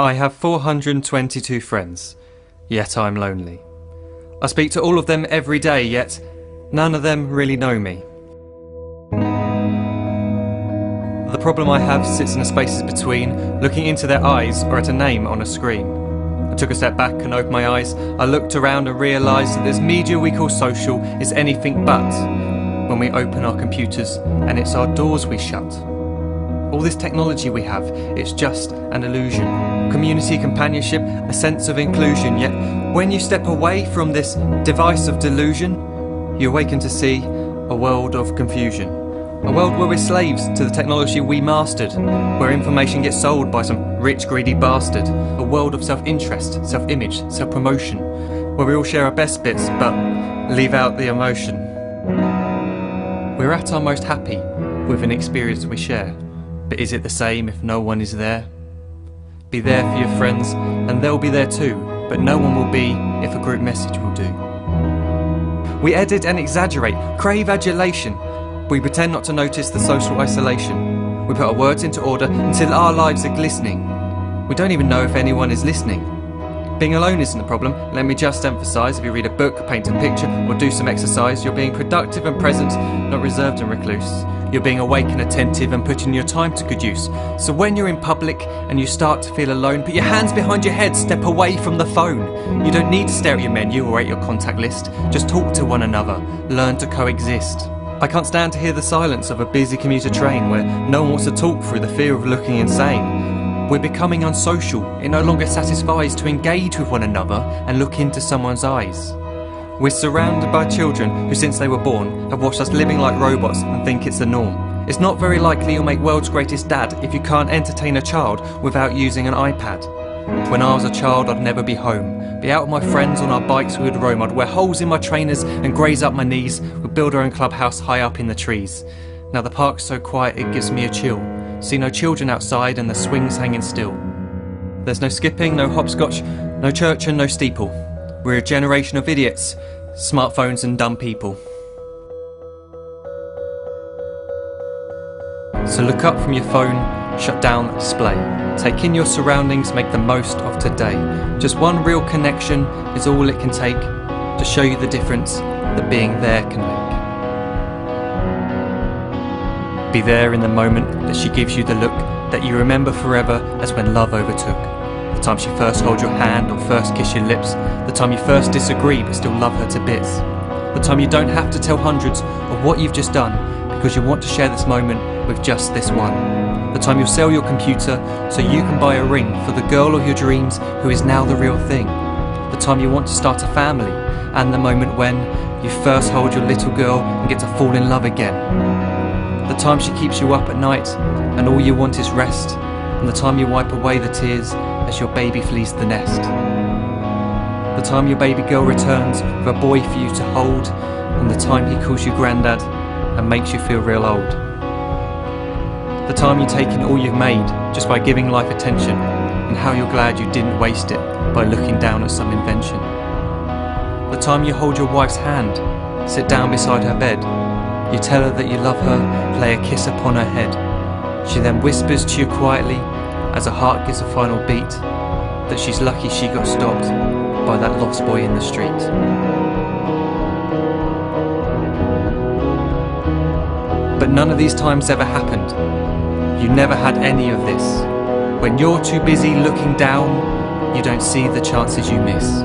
I have 422 friends, yet I'm lonely. I speak to all of them every day, yet none of them really know me. The problem I have sits in the spaces between looking into their eyes or at a name on a screen. I took a step back and opened my eyes. I looked around and realised that this media we call social is anything but when we open our computers and it's our doors we shut. All this technology we have, it's just an illusion. Community, companionship, a sense of inclusion, yet when you step away from this device of delusion, you awaken to see a world of confusion. A world where we're slaves to the technology we mastered, where information gets sold by some rich, greedy bastard. A world of self-interest, self-image, self-promotion, where we all share our best bits but leave out the emotion. We're at our most happy with an experience we share. But is it the same if no one is there? Be there for your friends and they'll be there too, but no one will be if a group message will do. We edit and exaggerate, crave adulation. We pretend not to notice the social isolation. We put our words into order until our lives are glistening. We don't even know if anyone is listening. Being alone isn't the problem. Let me just emphasise, if you read a book, paint a picture or do some exercise, you're being productive and present, not reserved and recluse. You're being awake and attentive and putting your time to good use. So when you're in public and you start to feel alone, put your hands behind your head, step away from the phone. You don't need to stare at your menu or at your contact list. Just talk to one another, learn to coexist. I can't stand to hear the silence of a busy commuter train where no one wants to talk through the fear of looking insane. We're becoming unsocial. It no longer satisfies to engage with one another and look into someone's eyes. We're surrounded by children who, since they were born, have watched us living like robots and think it's the norm. It's not very likely you'll make world's greatest dad if you can't entertain a child without using an iPad. When I was a child, I'd never be home. Be out with my friends on our bikes, we would roam. I'd wear holes in my trainers and graze up my knees. We'd build our own clubhouse high up in the trees. Now the park's so quiet it gives me a chill. See no children outside and the swings hanging still. There's no skipping, no hopscotch, no church and no steeple. We're a generation of idiots, smartphones and dumb people. So look up from your phone, shut down the display. Take in your surroundings, make the most of today. Just one real connection is all it can take to show you the difference that being there can make. Be there in the moment that she gives you the look that you remember forever as when love overtook. The time she first holds your hand or first kiss your lips. The time you first disagree but still love her to bits. The time you don't have to tell hundreds of what you've just done because you want to share this moment with just this one. The time you'll sell your computer so you can buy a ring for the girl of your dreams who is now the real thing. The time you want to start a family and the moment when you first hold your little girl and get to fall in love again. The time she keeps you up at night and all you want is rest, and the time you wipe away the tears as your baby flees the nest. The time your baby girl returns with a boy for you to hold, and the time he calls you granddad and makes you feel real old. The time you take in all you've made just by giving life attention, and how you're glad you didn't waste it by looking down at some invention. The time you hold your wife's hand, sit down beside her bed, you tell her that you love her, lay a kiss upon her head. She then whispers to you quietly, as her heart gives a final beat, that she's lucky she got stopped by that lost boy in the street. But none of these times ever happened. You never had any of this. When you're too busy looking down, you don't see the chances you miss.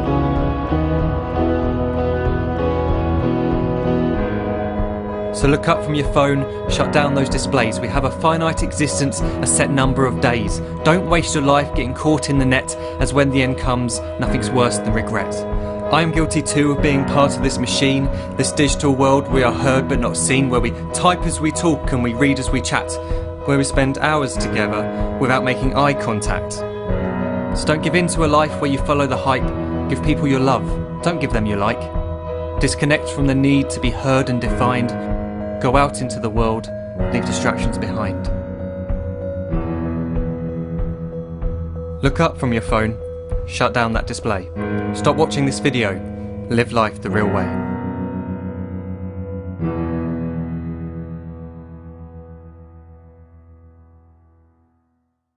So look up from your phone, shut down those displays. We have a finite existence, a set number of days. Don't waste your life getting caught in the net, as when the end comes, nothing's worse than regret. I am guilty too of being part of this machine, this digital world we are heard but not seen, where we type as we talk and we read as we chat, where we spend hours together without making eye contact. So don't give in to a life where you follow the hype. Give people your love, don't give them your like. Disconnect from the need to be heard and defined. Go out into the world, leave distractions behind. Look up from your phone, shut down that display. Stop watching this video, live life the real way.